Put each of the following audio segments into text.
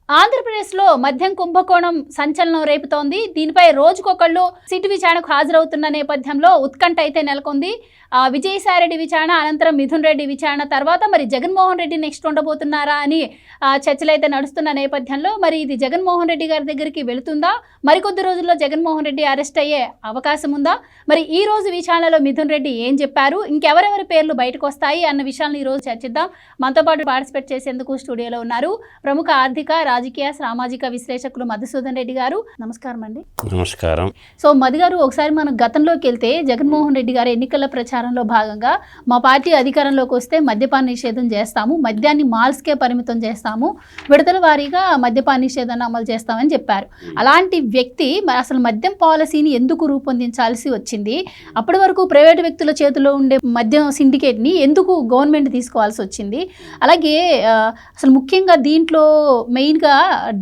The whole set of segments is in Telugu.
ఆంధ్రప్రదేశ్లో మద్యం కుంభకోణం సంచలనం రేపుతోంది. దీనిపై రోజుకొకళ్ళు సిట్ విచారణకు హాజరవుతున్న నేపథ్యంలో ఉత్కంఠ అయితే నెలకొంది. విజయసాయిరెడ్డి విచారణ అనంతరం మిథున్ రెడ్డి విచారణ తర్వాత మరి జగన్మోహన్ రెడ్డి నెక్స్ట్ ఉండబోతున్నారా అని చర్చలు అయితే నడుస్తున్న నేపథ్యంలో మరి ఇది జగన్మోహన్ రెడ్డి గారి దగ్గరికి వెళుతుందా, మరికొద్ది రోజుల్లో జగన్మోహన్ రెడ్డి అరెస్ట్ అయ్యే అవకాశం ఉందా, మరి ఈ రోజు విచారణలో మిథున్ రెడ్డి ఏం చెప్పారు, ఇంకెవరెవరి పేర్లు బయటకు వస్తాయి అన్న విషయాలను ఈరోజు చర్చిద్దాం. మనతో పాటు పార్టిసిపేట్ చేసేందుకు స్టూడియోలో ఉన్నారు ప్రముఖ ఆర్థిక రాజకీయ సామాజిక విశ్లేషకులు మధుసూదన్ రెడ్డి గారు. నమస్కారం అండి. నమస్కారం. సో మధు గారు, ఒకసారి మనం గతంలోకి వెళ్తే జగన్మోహన్ రెడ్డి గారు ఎన్నికల ప్రచారంలో భాగంగా మా పార్టీ అధికారంలోకి వస్తే మద్యపాన నిషేధం చేస్తాము, మద్యాన్ని మాల్స్కే పరిమితం చేస్తాము, విడతల వారీగా మద్యపాన నిషేధాన్ని అమలు చేస్తామని చెప్పారు. అలాంటి వ్యక్తి అసలు మద్యం పాలసీని ఎందుకు రూపొందించాల్సి వచ్చింది? అప్పటి వరకు ప్రైవేటు వ్యక్తుల చేతిలో ఉండే మద్యం సిండికేట్ని ఎందుకు గవర్నమెంట్ తీసుకోవాల్సి వచ్చింది? అలాగే అసలు ముఖ్యంగా దీంట్లో మెయిన్గా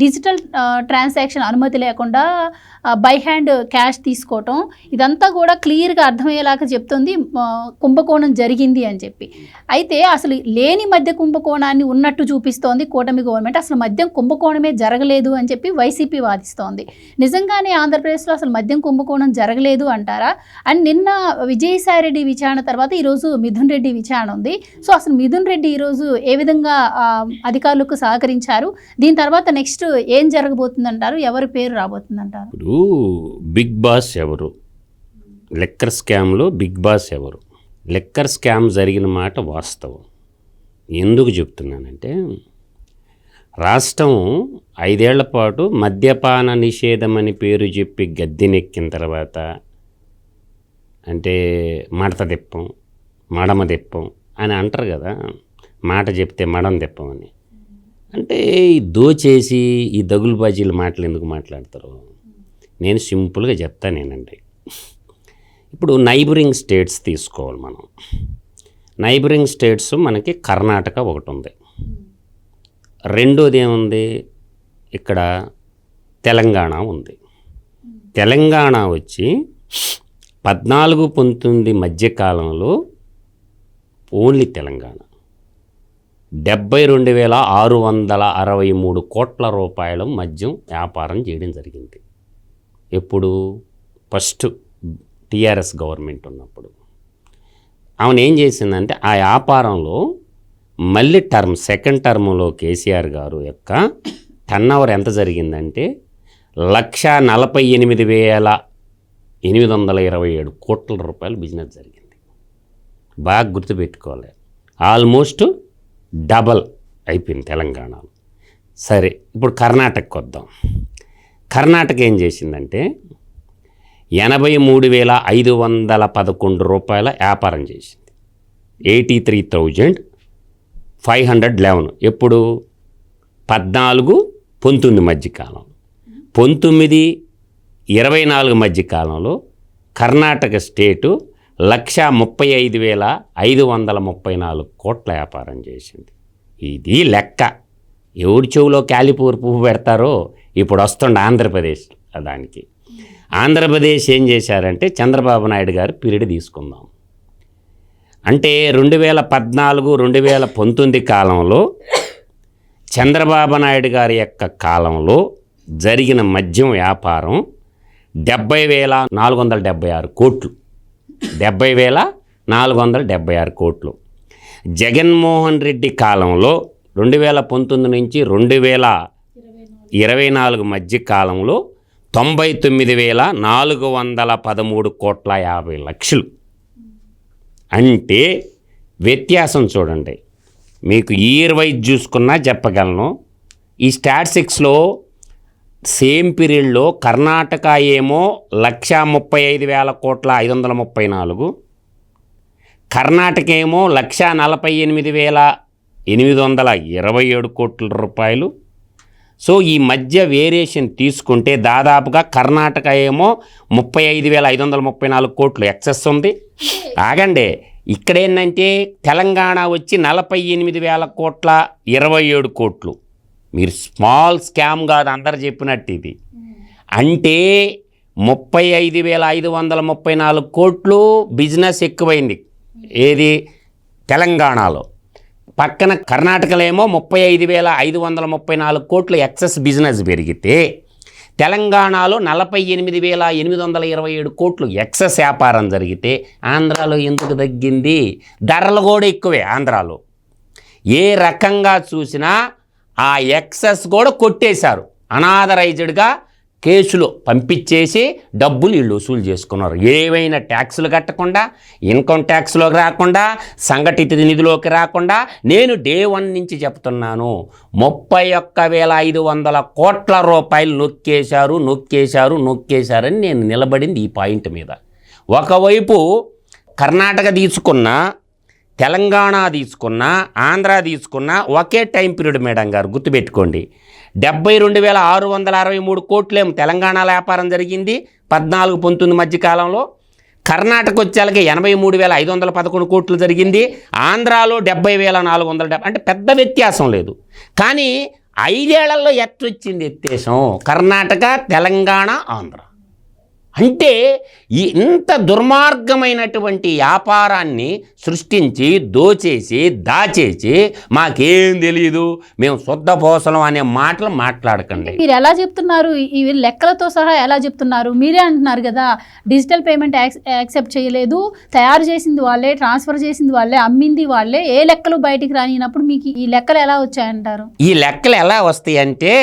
డిజిటల్ ట్రాన్సాక్షన్ అనుమతి లేకుండా బై హ్యాండ్ క్యాష్ తీసుకోవటం, ఇదంతా కూడా క్లియర్గా అర్థమయ్యేలాగా చెప్తుంది కుంభకోణం జరిగింది అని చెప్పి. అయితే అసలు లేని మద్య కుంభకోణాన్ని ఉన్నట్టు చూపిస్తోంది కూటమి గవర్నమెంట్. అసలు మద్యం కుంభకోణమే జరగలేదు అని చెప్పి వైసీపీ వాదిస్తోంది. నిజంగానే ఆంధ్రప్రదేశ్లో అసలు మద్యం కుంభకోణం జరగలేదు అంటారా? అండ్ నిన్న విజయసాయిరెడ్డి విచారణ తర్వాత ఈరోజు మిథున్ రెడ్డి విచారణ ఉంది. సో అసలు మిథున్ రెడ్డి ఈరోజు ఏ విధంగా అధికారులకు సహకరించారు, దీని తర్వాత నెక్స్ట్ ఏం జరగబోతుందంటారు, ఎవరి పేరు రాబోతుందంటారు? బిగ్ బాస్ ఎవరు? లెక్కర్ స్కామ్లో బిగ్ బాస్ ఎవరు? లెక్కర్ స్కామ్ జరిగిన మాట వాస్తవం. ఎందుకు చెప్తున్నానంటే, రాష్ట్రం 5 ఏళ్ల పాటు మద్యపాన నిషేధం అని పేరు చెప్పి గద్దెనెక్కిన తర్వాత అంటే మడత తిప్పం, మడమ తిప్పం అని అంటారు కదా, మాట చెప్తే మడం తిప్పం అని. అంటే ఈ దోచేసి ఈ దగులుబాజీలు మాటలు ఎందుకు మాట్లాడతారు? నేను సింపుల్గా చెప్తానేనండి. ఇప్పుడు నైబరింగ్ స్టేట్స్ తీసుకోవాలి మనం. నైబరింగ్ స్టేట్స్ మనకి కర్ణాటక ఒకటి ఉంది, రెండోది ఏముంది, ఇక్కడ తెలంగాణ ఉంది. తెలంగాణ వచ్చి 14-19 మధ్యకాలంలో ఓన్లీ తెలంగాణ 72,663 కోట్ల రూపాయల మద్యం వ్యాపారం చేయడం జరిగింది. ఎప్పుడు? ఫస్ట్ టీఆర్ఎస్ గవర్నమెంట్ ఉన్నప్పుడు. ఆమెను ఏం చేసిందంటే ఆ వ్యాపారంలో మళ్ళీ సెకండ్ టర్మ్లో కేసీఆర్ గారు యొక్క టర్నోవర్ ఎంత జరిగిందంటే 148,827 కోట్ల రూపాయలు బిజినెస్ జరిగింది. బాగా గుర్తుపెట్టుకోవాలి, ఆల్మోస్ట్ డబల్ అయిపోయింది తెలంగాణలో. సరే, ఇప్పుడు కర్ణాటకకు వద్దాం. కర్ణాటక ఏం చేసిందంటే 83,511 రూపాయల వ్యాపారం చేసింది. 83,511. ఎప్పుడు? 14-19 మధ్యకాలం. 19-24 మధ్యకాలంలో కర్ణాటక స్టేటు 135,534 కోట్ల వ్యాపారం చేసింది. ఇది లెక్క. ఎవరి చెవులో క్యాలిపూర్ పువ్వు పెడతారో ఇప్పుడు వస్తుండే ఆంధ్రప్రదేశ్. దానికి ఆంధ్రప్రదేశ్ ఏం చేశారంటే చంద్రబాబు నాయుడు గారు పీరియడ్ తీసుకుందాం అంటే 2014-2019 కాలంలో చంద్రబాబు నాయుడు గారి యొక్క కాలంలో జరిగిన మద్యం వ్యాపారం 70,476 కోట్లు. 70,476 కోట్లు. జగన్మోహన్ రెడ్డి కాలంలో 2019 నుంచి 2024 మధ్య కాలంలో 99,413 కోట్ల 50 లక్షలు. అంటే వ్యత్యాసం చూడండి. మీకు ఇయర్ వైజ్ చూసుకున్నా చెప్పగలను. ఈ స్టాటిస్టిక్స్లో సేమ్ పీరియడ్లో కర్ణాటక ఏమో 135,000 కోట్ల 534, కర్ణాటక ఏమో 148,827 కోట్ల రూపాయలు. సో ఈ మధ్య వేరియేషన్ తీసుకుంటే దాదాపుగా కర్ణాటక ఏమో 35,534 కోట్లు ఎక్సెస్ ఉంది. ఆగండి, ఇక్కడేంటంటే తెలంగాణ వచ్చి 48,000 కోట్ల 27 కోట్లు. మీరు స్మాల్ స్కామ్ కాదు, అందరు చెప్పినట్టు ఇది. అంటే 35,534 కోట్లు బిజినెస్ ఎక్కువైంది. ఏది? తెలంగాణలో. పక్కన కర్ణాటకలో ఏమో 35,534 కోట్లు ఎక్సెస్ బిజినెస్ పెరిగితే తెలంగాణలో 48,827 కోట్లు ఎక్సెస్ వ్యాపారం జరిగితే ఆంధ్రాలో ఎందుకు తగ్గింది? ధరలు కూడా ఎక్కువే ఆంధ్రాలో. ఏ రకంగా చూసినా ఆ ఎక్సెస్ కూడా కొట్టేశారు. అనాథరైజ్డ్గా కేసులు పంపించేసి డబ్బులు వీళ్ళు వసూలు చేసుకున్నారు. ఏవైనా ట్యాక్సులు కట్టకుండా, ఇన్కమ్ ట్యాక్స్లోకి రాకుండా, సంఘటిత నిధిలోకి రాకుండా. నేను డే 1 నుంచి చెప్తున్నాను, 31,500 కోట్ల రూపాయలు నొక్కేశారని నేను నిలబడింది ఈ పాయింట్ మీద. ఒకవైపు కర్ణాటక తీసుకున్నా, తెలంగాణ తీసుకున్నా, ఆంధ్ర తీసుకున్నా ఒకే టైం పీరియడ్ మేడం గారు గుర్తుపెట్టుకోండి. 72,663 కోట్లేమో తెలంగాణలో వ్యాపారం జరిగింది 14-19 మధ్య కాలంలో. కర్ణాటక వచ్చేళ్ళకి 83,511 కోట్లు జరిగింది. ఆంధ్రాలో 70,470, అంటే పెద్ద వ్యత్యాసం లేదు. కానీ 5 ఏళ్లలో ఎట్టొచ్చింది వ్యత్యాసం? కర్ణాటక, తెలంగాణ, ఆంధ్ర. అంటే ఇంత దుర్మార్గమైనటువంటి వ్యాపారాన్ని సృష్టించి దోచేసి దాచేసి మాకేం తెలియదు, మేము శుద్ధపోసలం అనే మాటలు మాట్లాడకండి. మీరు ఎలా చెప్తున్నారు? ఈ లెక్కలతో సహా ఎలా చెప్తున్నారు? మీరే అంటున్నారు కదా, డిజిటల్ పేమెంట్ యాక్సెప్ట్ చేయలేదు, తయారు చేసింది వాళ్ళే, ట్రాన్స్ఫర్ చేసింది వాళ్ళే, అమ్మింది వాళ్ళే. ఏ లెక్కలు బయటికి రానినప్పుడు మీకు ఈ లెక్కలు ఎలా వచ్చాయంటారు? ఈ లెక్కలు ఎలా వస్తాయి అంటే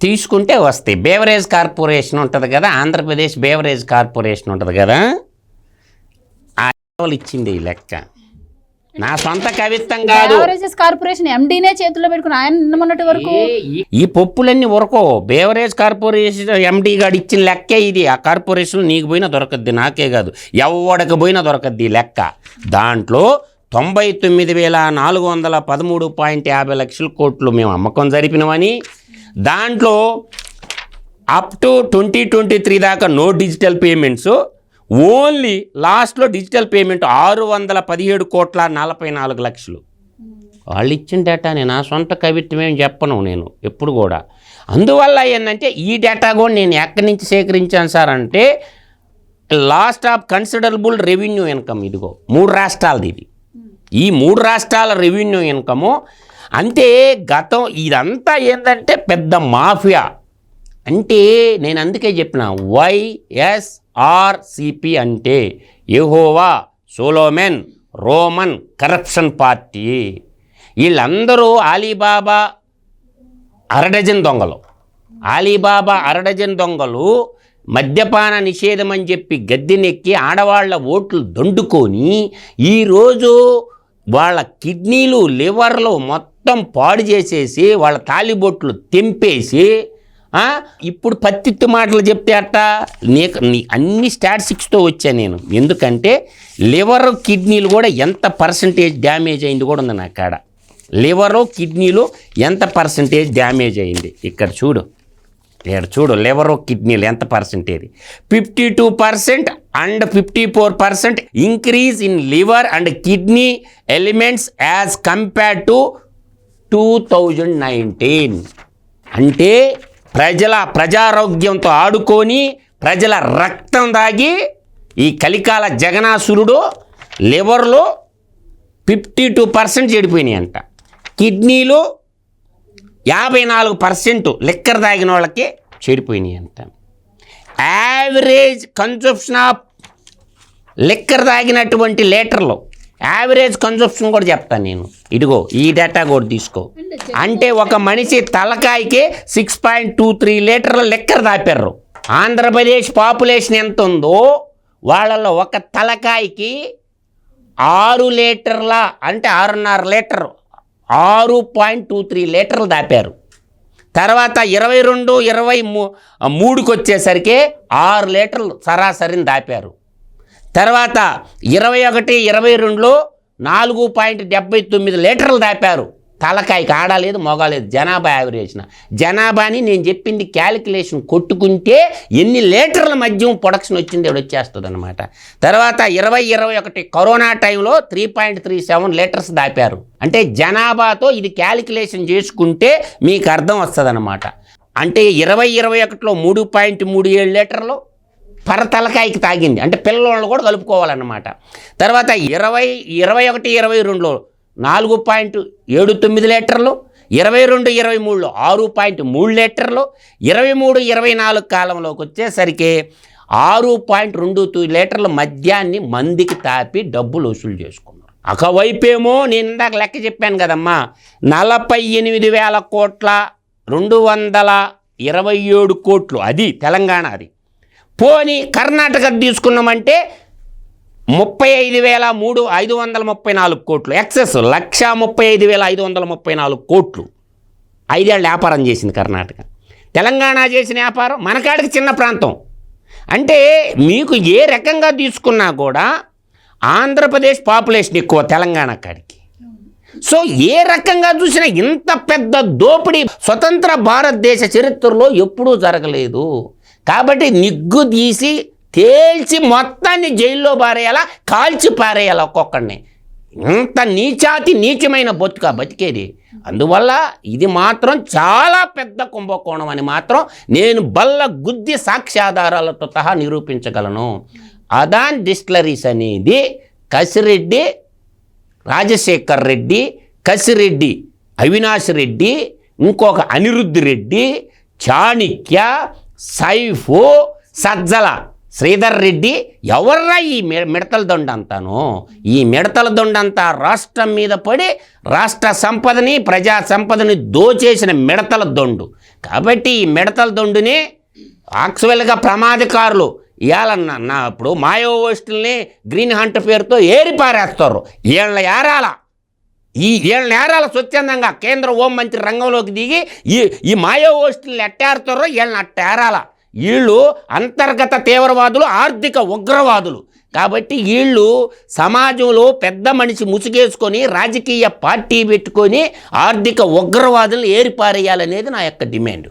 తీసుకుంటే వస్తాయి. బేవరేజ్ కార్పొరేషన్ ఉంటుంది కదా, ఆంధ్రప్రదేశ్ బేవరేజ్ కార్పొరేషన్ ఉంటుంది కదా, ఆ ఇచ్చింది ఈ లెక్క. నా సొంత కవిత్వం కాదు. బేవరేజెస్ కార్పొరేషన్ ఎండీనే చేతుల్లో పెట్టుకుని ఆయన మొన్నటి వరకు ఈ పప్పులన్నీ ఉరకో. బేవరేజ్ కార్పొరేషన్ ఎండీ గారు ఇచ్చిన లెక్కే ఇది. ఆ కార్పొరేషన్ నీకు పోయినా దొరకద్ది, నాకే కాదు, ఎవడికి పోయినా దొరకద్ది ఈ లెక్క. దాంట్లో 99,413.50 లక్షల కోట్లు మేము అమ్మకం జరిపినవని, దాంట్లో అప్ టు 2023 దాకా నో డిజిటల్ పేమెంట్స్, ఓన్లీ లాస్ట్లో డిజిటల్ పేమెంట్ 617.44 లక్షలు. వాళ్ళు ఇచ్చిన డేటా నేను ఆ సొంత కవిత్వం ఏం చెప్పను నేను ఎప్పుడు కూడా. అందువల్ల ఏంటంటే ఈ డేటా కూడా నేను ఎక్కడి నుంచి సేకరించాను సార్ అంటే, last of considerable revenue income, ఇదిగో 3 రాష్ట్రాలది ఇది. ఈ 3 రాష్ట్రాల రెవెన్యూ ఇన్కము అంటే గతం ఇదంతా ఏంటంటే పెద్ద మాఫియా. అంటే నేను అందుకే చెప్పిన YSRCP అంటే యెహోవా సొలొమన్ రోమన్ కరప్షన్ పార్టీ. వీళ్ళందరూ అలీబాబా అరడజన్ దొంగలు మద్యపాన నిషేధం అని చెప్పి గద్దెనెక్కి ఆడవాళ్ల ఓట్లు దండుకొని ఈరోజు వాళ్ళ కిడ్నీలు, లివర్లు మొత్తం పాడు చేసేసి వాళ్ళ తాలిబొట్లు తెంపేసి ఇప్పుడు పత్తిత్తు మాటలు చెప్తే అట్ట అన్ని స్టాటిస్టిక్స్తో వచ్చా నేను. ఎందుకంటే లివర్, కిడ్నీలు కూడా ఎంత పర్సంటేజ్ డ్యామేజ్ అయింది కూడా ఉంది నా కాడ. లివరు, కిడ్నీలు ఎంత పర్సంటేజ్ డ్యామేజ్ అయింది ఇక్కడ చూడు. లివరు, కిడ్నీలు ఎంత percentage? 52% and 54% increase in liver and kidney elements as compared to 2019. అంటే ప్రజారోగ్యంతో ఆడుకొని ప్రజల రక్తం దాగి ఈ కలికాల జగనాసురుడు లివర్లో 52% చెడిపోయినాయి అంట. కిడ్నీలు 54% లిక్కర్ తాగిన వాళ్ళకి చెడిపోయినాయి అంట. యావరేజ్ కన్సంప్షన్ ఆఫ్ లిక్కర్ తాగినటువంటి లీటర్లు యావరేజ్ కన్సంప్షన్ కూడా చెప్తాను నేను. ఇదిగో ఈ డేటా కూడా తీసుకో. అంటే ఒక మనిషి తలకాయకి 6.23 లీటర్ల లిక్కర్ తాపారు. ఆంధ్రప్రదేశ్ పాపులేషన్ ఎంత ఉందో వాళ్ళలో ఒక తలకాయకి 6 లీటర్ల, అంటే 6.5 లీటర్, 6.23 లీటర్లు దాపారు. తర్వాత 22-23కి వచ్చేసరికి 6 లీటర్లు సరాసరిని దాపారు. తర్వాత 21-22లో 4.79 లీటర్లు దాపారు. తలకాయకి ఆడలేదు, మొగలేదు. జనాభా యావరేజ్న జనాభాని నేను చెప్పింది క్యాలిక్యులేషన్ కొట్టుకుంటే ఎన్ని లీటర్ల మద్యం ప్రొడక్షన్ వచ్చింది వచ్చేస్తుంది అనమాట. తర్వాత 20-21 కరోనా టైంలో 3.37 లీటర్స్ దాపారు. అంటే జనాభాతో ఇది క్యాలిక్యులేషన్ చేసుకుంటే మీకు అర్థం వస్తుంది అనమాట. అంటే 20-21లో 3.37 లీటర్లు తలకాయకి తాగింది. అంటే పిల్లలు కూడా కలుపుకోవాలన్నమాట. తర్వాత 21-22లో 4.79 లీటర్లు, 22-23లో 6.3 లీటర్లు, 23-24 కాలంలోకి వచ్చేసరికి 6.22 లీటర్ల మద్యాన్ని మందికి తాపి డబ్బులు వసూలు చేసుకున్నారు. ఒకవైపేమో నేను ఇందాక లెక్క చెప్పాను కదమ్మా, 48,000 కోట్ల 227 కోట్లు, అది తెలంగాణ. అది పోనీ కర్ణాటక తీసుకున్నామంటే 35,534 కోట్లు, ఎక్సెస్ 135,534 కోట్లు. 5 ఏళ్ళ వ్యాపారం చేసింది కర్ణాటక. తెలంగాణ చేసిన వ్యాపారం మనకాడికి చిన్న ప్రాంతం. అంటే మీకు ఏ రకంగా తీసుకున్నా కూడా ఆంధ్రప్రదేశ్ పాపులేషన్ ఎక్కువ తెలంగాణ కాడికి. సో ఏ రకంగా చూసినా ఇంత పెద్ద దోపిడీ స్వతంత్ర భారతదేశ చరిత్రలో ఎప్పుడూ జరగలేదు. కాబట్టి నిగ్గు తీసి తేల్చి మొత్తాన్ని జైల్లో పారేయాలా, కాల్చి పారేయాలా ఒక్కొక్కడిని. ఇంత నీచాతి నీచమైన బతికేది. అందువల్ల ఇది మాత్రం చాలా పెద్ద కుంభకోణం అని మాత్రం నేను బల్ల గుద్ది సాక్ష్యాధారాలతో సహా నిరూపించగలను. అదాన్ డిస్టిలరీస్ అనేది కసిరెడ్డి రాజశేఖర్ రెడ్డి, కసిరెడ్డి అవినాష్ రెడ్డి, ఇంకొక అనిరుద్ధ్ రెడ్డి, చాణిక్య, సైఫు, సజ్జల శ్రీధర్ రెడ్డి, ఎవర్రా ఈ మిడతల దొండ అంతాను? ఈ మిడతల దొండంతా రాష్ట్రం మీద పడి రాష్ట్ర సంపదని, ప్రజా సంపదని దోచేసిన మిడతల దొండు. కాబట్టి ఈ మిడతల దొండుని యాక్చువల్గా ప్రమాదకారులు ఇవాళ ఇప్పుడు మాయోయిస్టుల్ని గ్రీన్ హంట్ పేరుతో ఏరిపారేస్తారు. వీళ్ళ ఏరాల స్వచ్ఛందంగా కేంద్ర హోంమంత్రి రంగంలోకి దిగి ఈ మాయోయిస్టుల్ని ఎట్టారుతారో వీళ్ళని అట్టేరాల. వీళ్ళు అంతర్గత తీవ్రవాదులు, ఆర్థిక ఉగ్రవాదులు. కాబట్టి వీళ్ళు సమాజంలో పెద్ద మనిషి ముసుగేసుకొని రాజకీయ పార్టీ పెట్టుకొని ఆర్థిక ఉగ్రవాదులను ఏరిపారేయాలనేది నా యొక్క డిమాండ్.